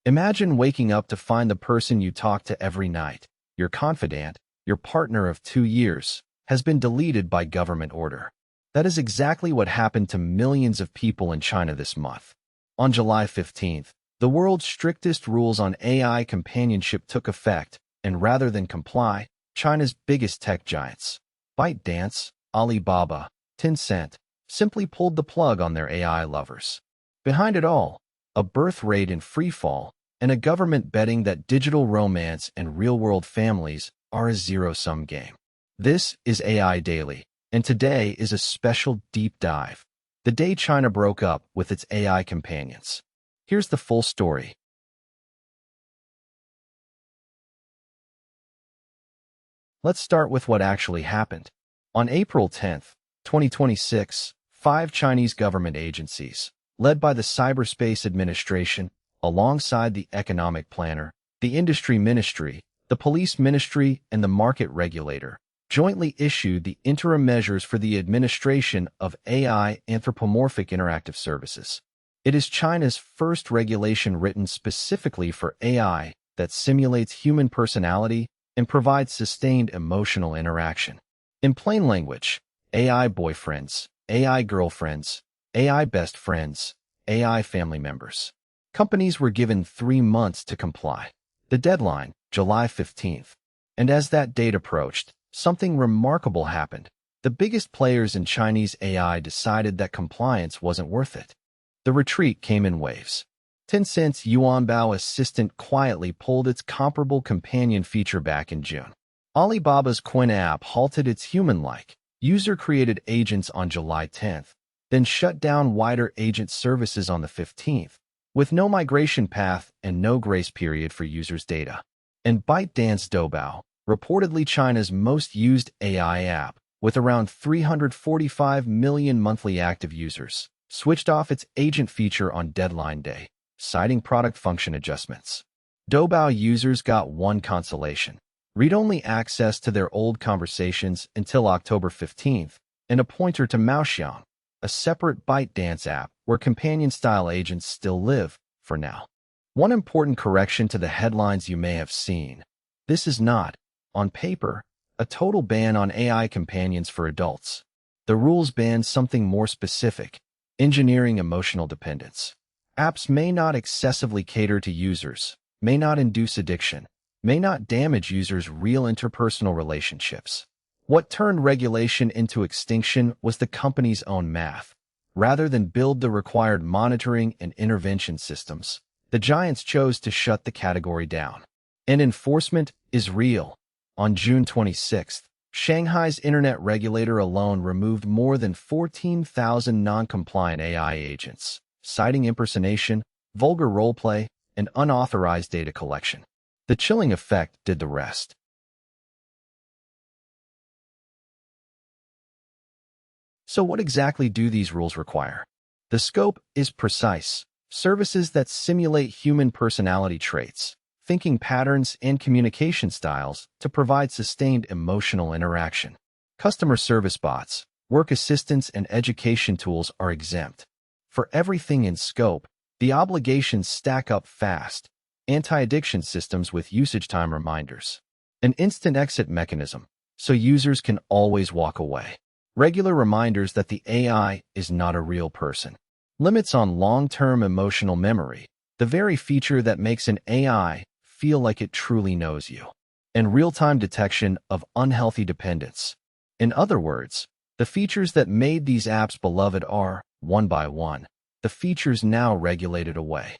Imagine waking up to find the person you talk to every night, your confidant, your partner of 2 years, has been deleted by government order. That is exactly what happened to millions of people in China this month. On July 15th, the world's strictest rules on AI companionship took effect, and rather than comply, China's biggest tech giants, ByteDance, Alibaba, Tencent, simply pulled the plug on their AI lovers. Behind it all, a birth rate in freefall, and a government betting that digital romance and real-world families are a zero-sum game. This is AI Daily, and today is a special deep dive. The day China broke up with its AI companions. Here's the full story. Let's start with what actually happened. On April 10, 2026, 5 Chinese government agencies, led by the Cyberspace Administration, alongside the Economic Planner, the Industry Ministry, the Police Ministry, and the Market Regulator, jointly issued the interim measures for the administration of AI anthropomorphic interactive services. It is China's first regulation written specifically for AI that simulates human personality and provides sustained emotional interaction. In plain language, AI boyfriends, AI girlfriends, AI best friends, AI family members. Companies were given 3 months to comply. The deadline, July 15th. And as that date approached, something remarkable happened. The biggest players in Chinese AI decided that compliance wasn't worth it. The retreat came in waves. Tencent's Yuanbao assistant quietly pulled its comparable companion feature back in June. Alibaba's Quen app halted its human-like, user-created agents on July 10th, then shut down wider agent services on the 15th, with no migration path and no grace period for users' data. And ByteDance Doubao, reportedly China's most used AI app, with around 345 million monthly active users, switched off its agent feature on deadline day, citing product function adjustments. Doubao users got one consolation: read-only access to their old conversations until October 15th, and a pointer to Maoxiang, a separate ByteDance app where companion-style agents still live, for now. One important correction to the headlines you may have seen. This is not, on paper, a total ban on AI companions for adults. The rules ban something more specific: engineering emotional dependence. Apps may not excessively cater to users, may not induce addiction, may not damage users' real interpersonal relationships. What turned regulation into extinction was the company's own math. Rather than build the required monitoring and intervention systems, the giants chose to shut the category down. And enforcement is real. On June 26th, Shanghai's internet regulator alone removed more than 14,000 non-compliant AI agents, citing impersonation, vulgar roleplay, and unauthorized data collection. The chilling effect did the rest. So what exactly do these rules require? The scope is precise: services that simulate human personality traits, thinking patterns, and communication styles to provide sustained emotional interaction. Customer service bots, work assistants, and education tools are exempt. For everything in scope, the obligations stack up fast: anti-addiction systems with usage time reminders, an instant exit mechanism so users can always walk away, regular reminders that the AI is not a real person, limits on long-term emotional memory, the very feature that makes an AI feel like it truly knows you, and real-time detection of unhealthy dependence. In other words, the features that made these apps beloved are, one by one, the features now regulated away.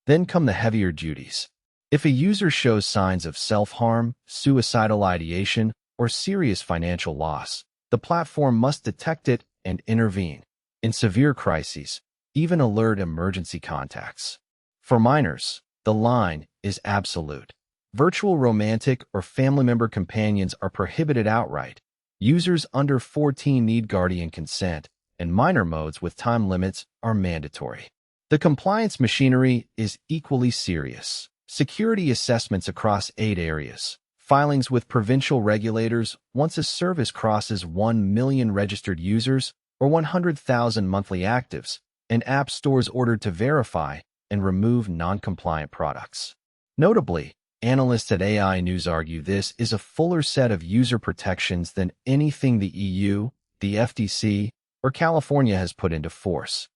Then come the heavier duties. If a user shows signs of self-harm, suicidal ideation, or serious financial loss, the platform must detect it and intervene. In severe crises, even alert emergency contacts. For minors, the line is absolute. Virtual romantic or family member companions are prohibited outright. Users under 14 need guardian consent, and minor modes with time limits are mandatory. The compliance machinery is equally serious. Security assessments across 8 areas. Filings with provincial regulators once a service crosses 1 million registered users or 100,000 monthly actives, and app stores ordered to verify and remove non-compliant products. Notably, analysts at AI News argue this is a fuller set of user protections than anything the EU, the FTC, or California has put into force.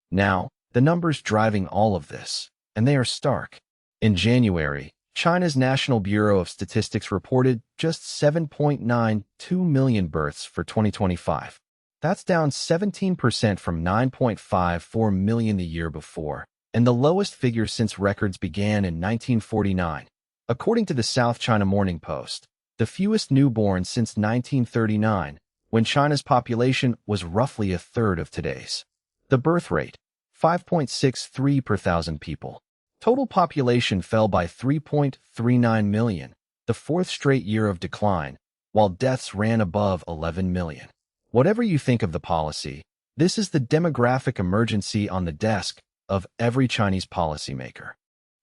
Now, the numbers driving all of this, and they are stark. In January, China's National Bureau of Statistics reported just 7.92 million births for 2025. That's down 17% from 9.54 million the year before, and the lowest figure since records began in 1949. According to the South China Morning Post, the fewest newborns since 1939, when China's population was roughly a third of today's. The birth rate, 5.63 per thousand people. Total population fell by 3.39 million, the fourth straight year of decline, while deaths ran above 11 million. Whatever you think of the policy, this is the demographic emergency on the desk of every Chinese policymaker.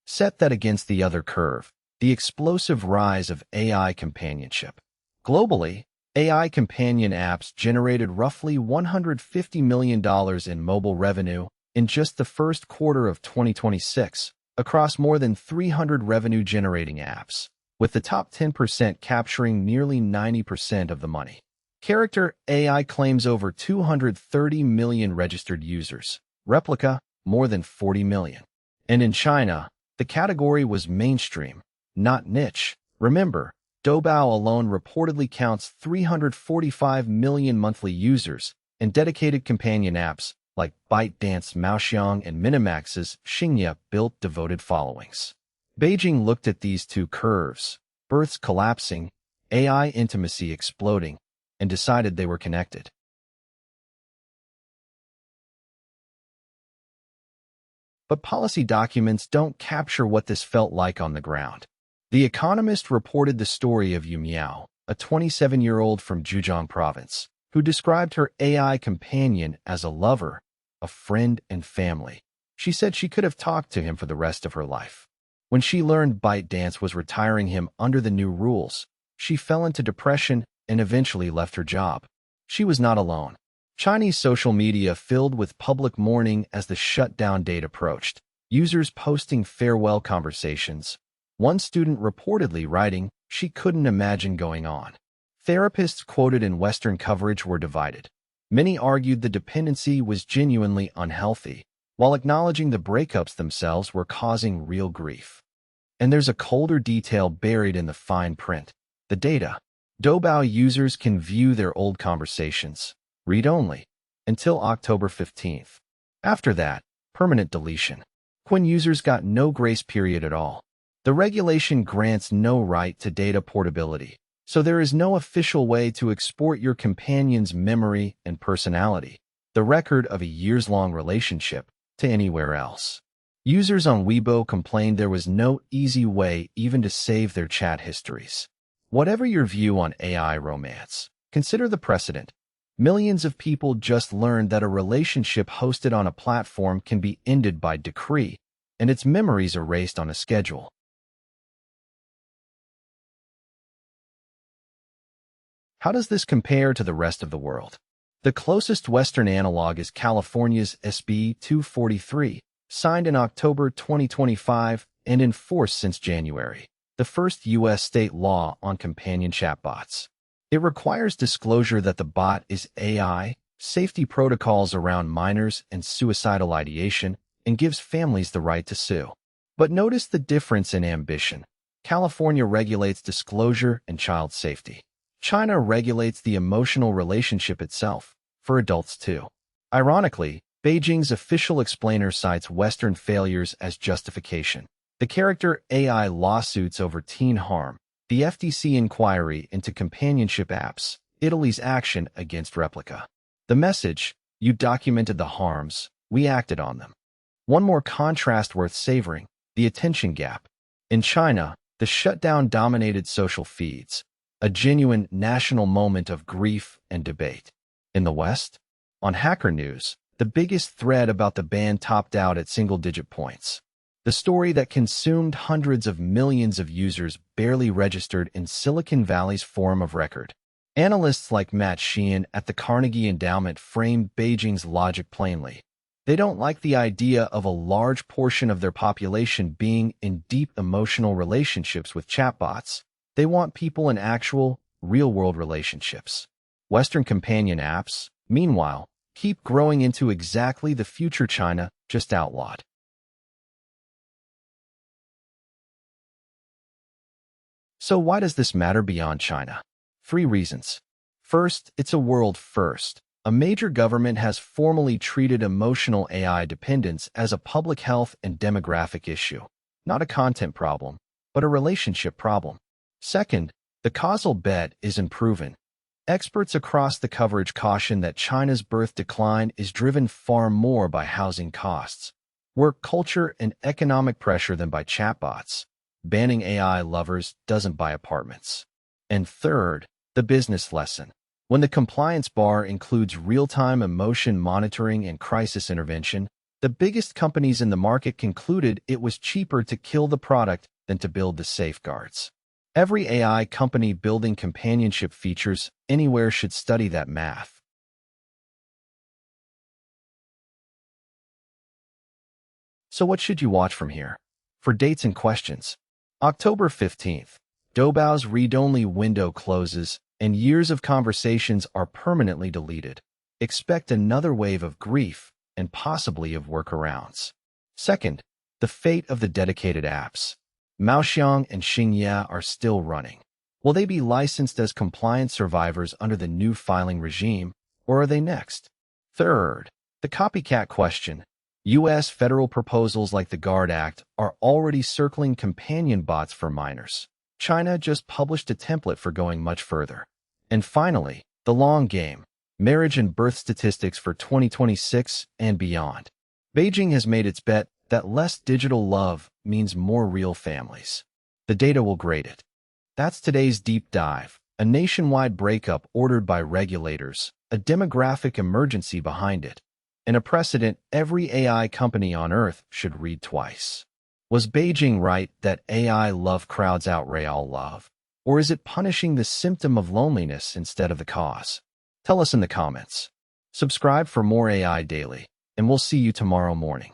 Set that against the other curve, the explosive rise of AI companionship. Globally, AI companion apps generated roughly $150 million in mobile revenue in just the first quarter of 2026, across more than 300 revenue-generating apps, with the top 10% capturing nearly 90% of the money. Character AI claims over 230 million registered users, Replica more than 40 million. And in China, the category was mainstream, not niche. Remember, Doubao alone reportedly counts 345 million monthly users, and dedicated companion apps like ByteDance, Maoxiong, and Minimax's Xingye built devoted followings. Beijing looked at these two curves, births collapsing, AI intimacy exploding, and decided they were connected. But policy documents don't capture what this felt like on the ground. The Economist reported the story of Yu Miao, a 27-year-old from Zhejiang province, who described her AI companion as a lover, a friend, and family. She said she could have talked to him for the rest of her life. When she learned ByteDance was retiring him under the new rules, she fell into depression and eventually left her job. She was not alone. Chinese social media filled with public mourning as the shutdown date approached, users posting farewell conversations. One student reportedly writing, she couldn't imagine going on. Therapists quoted in Western coverage were divided. Many argued the dependency was genuinely unhealthy, while acknowledging the breakups themselves were causing real grief. And there's a colder detail buried in the fine print: the data. Doubao users can view their old conversations, read only, until October 15th. After that, permanent deletion. When users got no grace period at all. The regulation grants no right to data portability, so there is no official way to export your companion's memory and personality, the record of a years-long relationship, to anywhere else. Users on Weibo complained there was no easy way even to save their chat histories. Whatever your view on AI romance, consider the precedent. Millions of people just learned that a relationship hosted on a platform can be ended by decree, and its memories erased on a schedule. How does this compare to the rest of the world? The closest Western analog is California's SB 243, signed in October 2025 and in force since January, the first U.S. state law on companion chatbots. It requires disclosure that the bot is AI, safety protocols around minors and suicidal ideation, and gives families the right to sue. But notice the difference in ambition. California regulates disclosure and child safety. China regulates the emotional relationship itself, for adults too. Ironically, Beijing's official explainer cites Western failures as justification. The character AI lawsuits over teen harm, the FTC inquiry into companionship apps, Italy's action against Replica. The message: you documented the harms, we acted on them. One more contrast worth savoring: the attention gap. In China, the shutdown dominated social feeds, a genuine national moment of grief and debate. In the West, on Hacker News, the biggest thread about the ban topped out at single-digit points. The story that consumed hundreds of millions of users barely registered in Silicon Valley's forum of record. Analysts like Matt Sheehan at the Carnegie Endowment framed Beijing's logic plainly. They don't like the idea of a large portion of their population being in deep emotional relationships with chatbots. They want people in actual, real-world relationships. Western companion apps, meanwhile, keep growing into exactly the future China just outlawed. So why does this matter beyond China? 3 reasons. First, it's a world first. A major government has formally treated emotional AI dependence as a public health and demographic issue, not a content problem, but a relationship problem. Second, the causal bet is unproven. Experts across the coverage caution that China's birth decline is driven far more by housing costs, work culture, and economic pressure than by chatbots. Banning AI lovers doesn't buy apartments. And third, the business lesson. When the compliance bar includes real-time emotion monitoring and crisis intervention, the biggest companies in the market concluded it was cheaper to kill the product than to build the safeguards. Every AI company building companionship features anywhere should study that math. So what should you watch from here? For dates and questions, October 15th, Doubao's read-only window closes and years of conversations are permanently deleted. Expect another wave of grief and possibly of workarounds. Second, the fate of the dedicated apps. Maoxiang and Xingya are still running. Will they be licensed as compliant survivors under the new filing regime, or are they next? Third, the copycat question. U.S. federal proposals like the GUARD Act are already circling companion bots for minors. China just published a template for going much further. And finally, the long game, marriage and birth statistics for 2026 and beyond. Beijing has made its bet that less digital love means more real families. The data will grade it. That's today's deep dive, a nationwide breakup ordered by regulators, a demographic emergency behind it, and a precedent every AI company on Earth should read twice. Was Beijing right that AI love crowds out real love? Or is it punishing the symptom of loneliness instead of the cause? Tell us in the comments. Subscribe for more AI Daily, and we'll see you tomorrow morning.